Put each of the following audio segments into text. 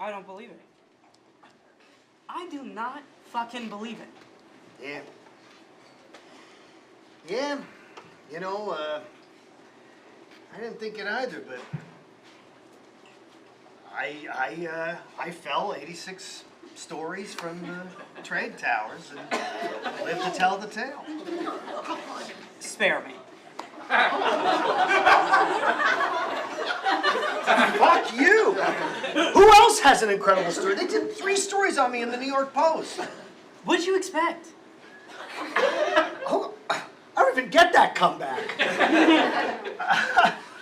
I don't believe it. I do not fucking believe it. Yeah. Yeah, you know, I didn't think it either, but I fell 86 stories from the trade towers and lived to tell the tale. Spare me. Fuck you! Who else has an incredible story? They did 3 stories on me in the New York Post. What'd you expect? Oh, I don't even get that comeback.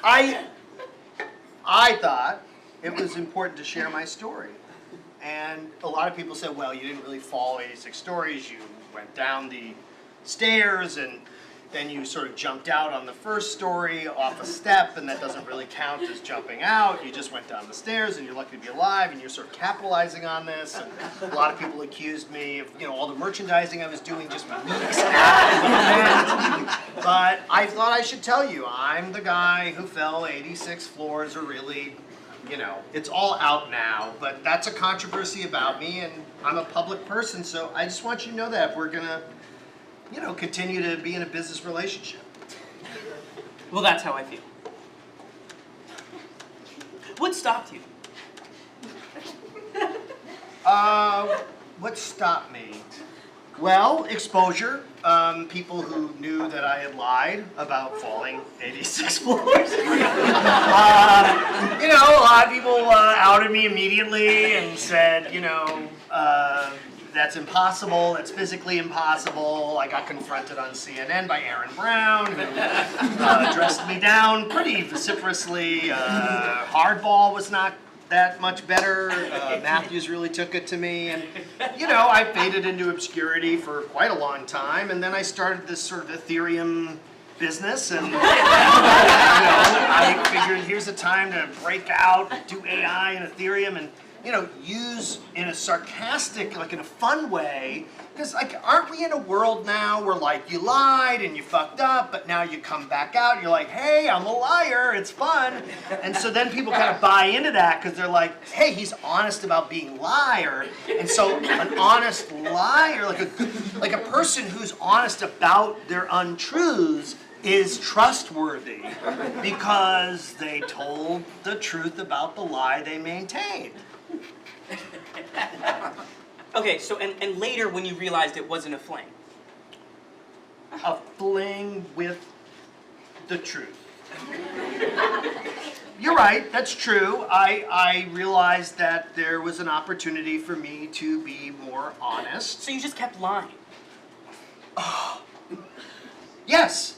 I thought it was important to share my story. And a lot of people said, well, you didn't really fall 86 stories. You went down the stairs and then you sort of jumped out on the first story off a step, and that doesn't really count as jumping out. You just went down the stairs and you're lucky to be alive, and you're sort of capitalizing on this. And a lot of people accused me of, you know, all the merchandising I was doing just weeks after the event. But I thought I should tell you, I'm the guy who fell 86 floors, or really, you know, it's all out now, but that's a controversy about me, and I'm a public person, so I just want you to know that if we're gonna, you know, continue to be in a business relationship. Well, that's how I feel. What stopped you? What stopped me? Well, exposure. People who knew that I had lied about falling 86 floors. You know, a lot of people outed me immediately and said, you know, that's impossible, that's physically impossible. I got confronted on CNN by Karan Brar, who dressed me down pretty vociferously. Hardball was not that much better. Matthews really took it to me, and you know, I faded into obscurity for quite a long time, and then I started this sort of Ethereum business, and you know, I figured here's a time to break out, do AI and Ethereum, and you know, use in a sarcastic, like in a fun way, because like, aren't we in a world now where like you lied and you fucked up, but now you come back out and you're like, hey, I'm a liar, it's fun. And so then people kind of buy into that because they're like, hey, he's honest about being liar. And so an honest liar, like a person who's honest about their untruths is trustworthy because they told the truth about the lie they maintained. Okay, so, and later when you realized it wasn't a fling. A fling with the truth. You're right, that's true. I realized that there was an opportunity for me to be more honest. So you just kept lying? Yes.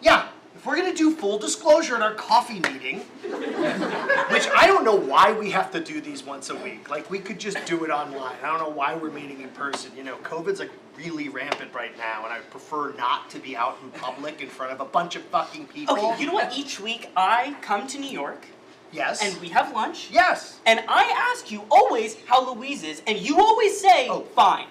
Yeah. If we're going to do full disclosure at our coffee meeting, which I don't know why we have to do these once a week. Like, we could just do it online. I don't know why we're meeting in person. You know, COVID's like really rampant right now, and I prefer not to be out in public in front of a bunch of fucking people. Okay, you know what? Each week I come to New York. Yes. And we have lunch. Yes. And I ask you always how Louise is, and you always say, oh, fine.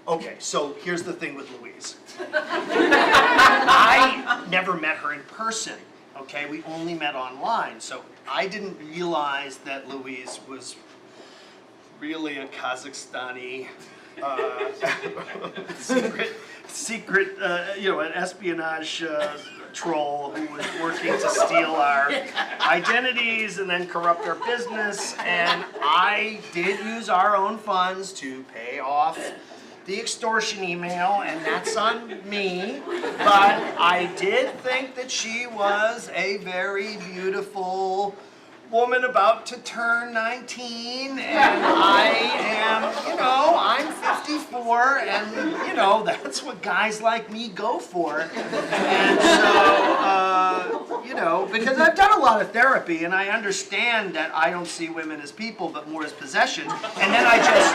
Okay, so here's the thing with Louise. I never met her in person, okay? We only met online, so I didn't realize that Louise was really a Kazakhstani secret, you know, an espionage troll who was working to steal our identities and then corrupt our business, and I did use our own funds to pay off the extortion email, and that's on me, but I did think that she was a very beautiful woman about to turn 19, and I am, you know, I'm 54, and, you know, that's what guys like me go for. And so, you know, because I've done a lot of therapy, and I understand that I don't see women as people, but more as possessions, and then I just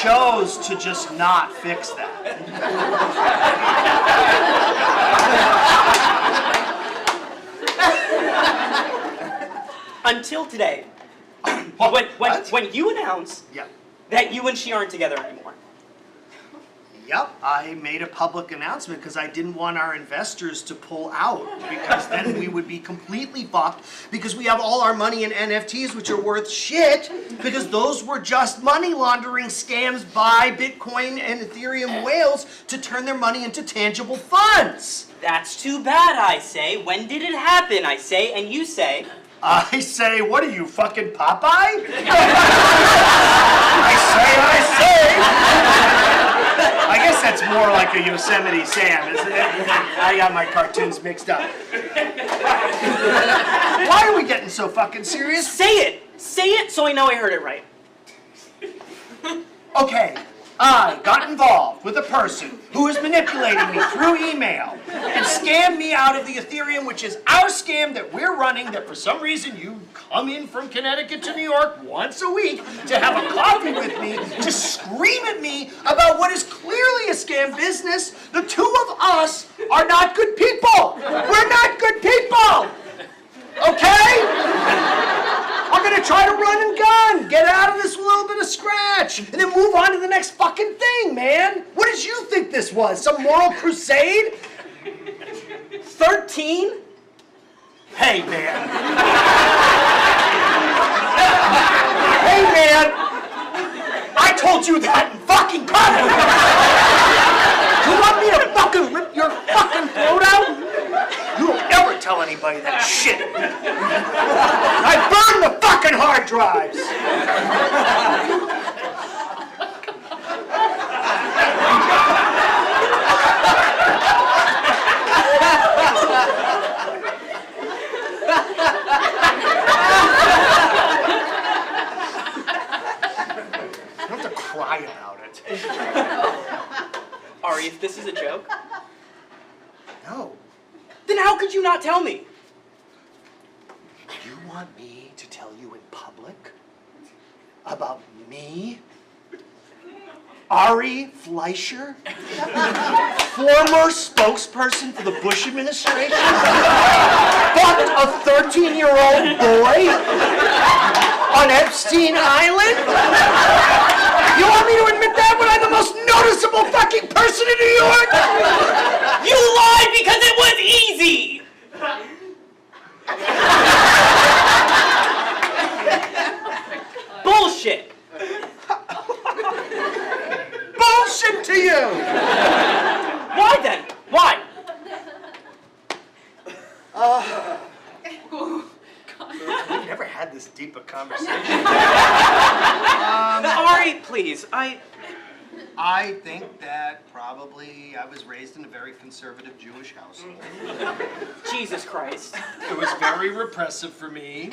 chose to just not fix that. Until today, when you announce that you and she aren't together anymore. Yep, I made a public announcement because I didn't want our investors to pull out, because then we would be completely fucked, because we have all our money in NFTs, which are worth shit, because those were just money laundering scams by Bitcoin and Ethereum whales to turn their money into tangible funds. That's too bad, I say. When did it happen, I say, and you say... I say, what are you, fucking Popeye? I guess that's more like a Yosemite Sam, isn't it? I got my cartoons mixed up. Why are we getting so fucking serious? Say it! Say it so I know I heard it right. Okay, I got involved with a person who was manipulating me through email and scammed me out of the Ethereum, which is our scam that we're running, that for some reason you come in from Connecticut to New York once a week to have a coffee with me, to scream at me about what is clearly a scam business. The two of us are not good people. We're not good people. Okay? I'm gonna try to run and gun, get out of this little bit of scratch, and then move on to the next fucking thing, man. What did you think this was? Some moral crusade? 13? Hey, man. Hey, man. I told you that in fucking public. You want me to fucking rip your fucking throat out? You don't ever tell anybody that shit. I burned the fucking hard drives. You don't have to cry about it. Ari, if this is a joke, No. then how could you not tell me? You want me to tell you in public about me? Ari Fleischer? Former spokesperson for the Bush administration? Fucked a 13-year-old boy on Epstein Island? You want me to admit that when I'm the most noticeable fucking person in New York? You lied because it was easy! Bullshit! Bullshit to you! Why then? Why? We've never had this deep a conversation. Ari, please, I think that probably I was raised in a very conservative Jewish household. Jesus Christ. It was very repressive for me.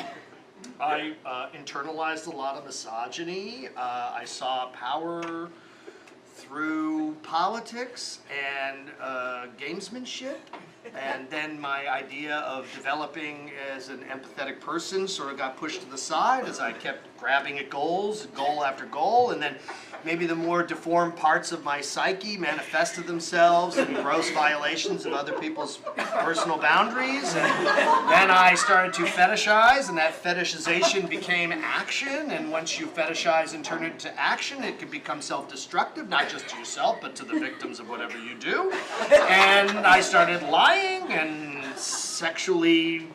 I internalized a lot of misogyny. I saw power through politics and gamesmanship. And then my idea of developing as an empathetic person sort of got pushed to the side as I kept grabbing at goals, goal after goal, and then maybe the more deformed parts of my psyche manifested themselves in gross violations of other people's personal boundaries. And then I started to fetishize, and that fetishization became action. And once you fetishize and turn it into action, it can become self-destructive, not just to yourself, but to the victims of whatever you do. And I started lying and sexually,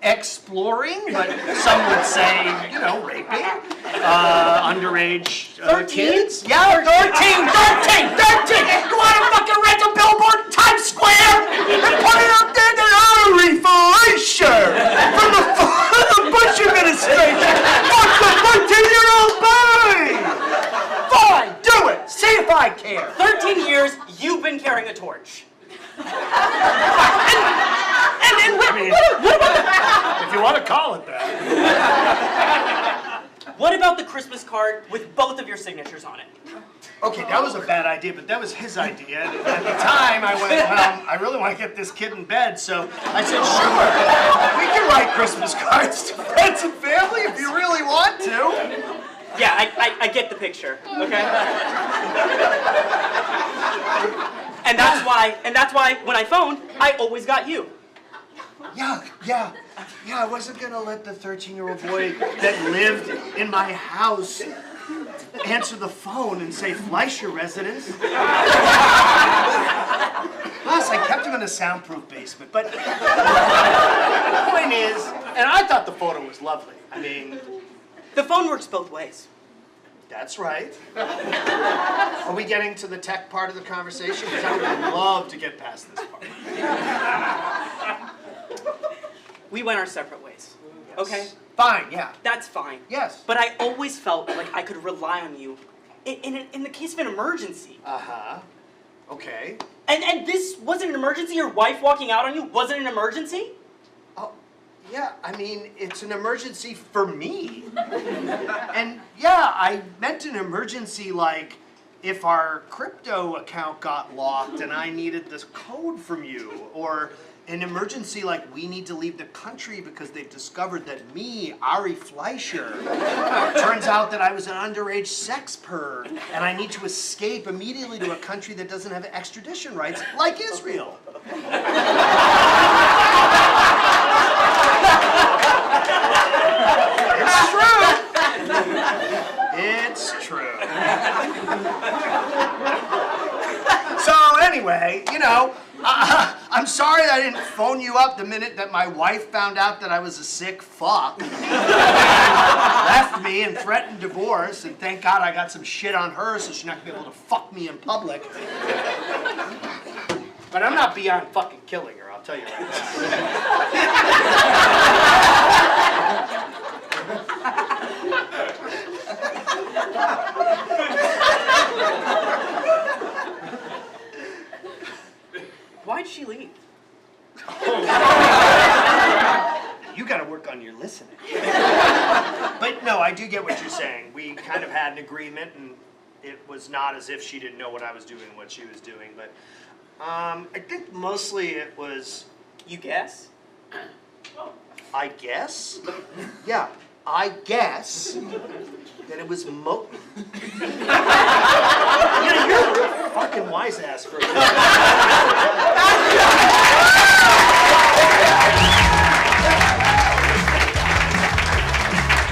exploring, but some would say, raping underage 13? kids. Yeah, 13! You want to fucking rent a billboard in Times Square and put it up there that Ari Fleischer from the Bush administration fucked a 13-year-old boy! Fine, do it! See if I care! 13 years, you've been carrying a torch. If you want to call it that. What about the Christmas card with both of your signatures on it? Okay, that was a bad idea, but that was his idea. And at the time, I went, well, I really want to get this kid in bed, so I said, sure, we can write Christmas cards to friends and family if you really want to. Yeah, I get the picture, okay? And that's why when I phoned, I always got you. Yeah, I wasn't gonna let the 13-year-old boy that lived in my house answer the phone and say, Fleischer residence. Plus, I kept him in a soundproof basement. But the point is, and I thought the photo was lovely. I mean, The phone works both ways. that's right. Are we getting to the tech part of the conversation? Because I would love to get past this part. We went our separate ways. Okay? Fine, yeah. That's fine. Yes. But I always felt like I could rely on you in the case of an emergency. Uh-huh. Okay. And this wasn't an emergency? Your wife walking out on you wasn't an emergency? Oh, yeah, I mean, it's an emergency for me. And yeah, I meant an emergency like if our crypto account got locked and I needed this code from you, or an emergency like we need to leave the country because they've discovered that me, Ari Fleischer, turns out that I was an underage sex perv and I need to escape immediately to a country that doesn't have extradition rights, like Israel. It's true. It's true. So anyway, you know, I'm sorry that I didn't phone you up the minute that my wife found out that I was a sick fuck. Left me and threatened divorce, and thank God I got some shit on her so she's not gonna be able to fuck me in public. But I'm not beyond fucking killing her, I'll tell you right Why'd she leave? You gotta work on your listening. But no, I do get what you're saying. We kind of had an agreement, and it was not as if she didn't know what I was doing, what she was doing, but I think mostly it was, You guess? I guess? Yeah, I guess that it was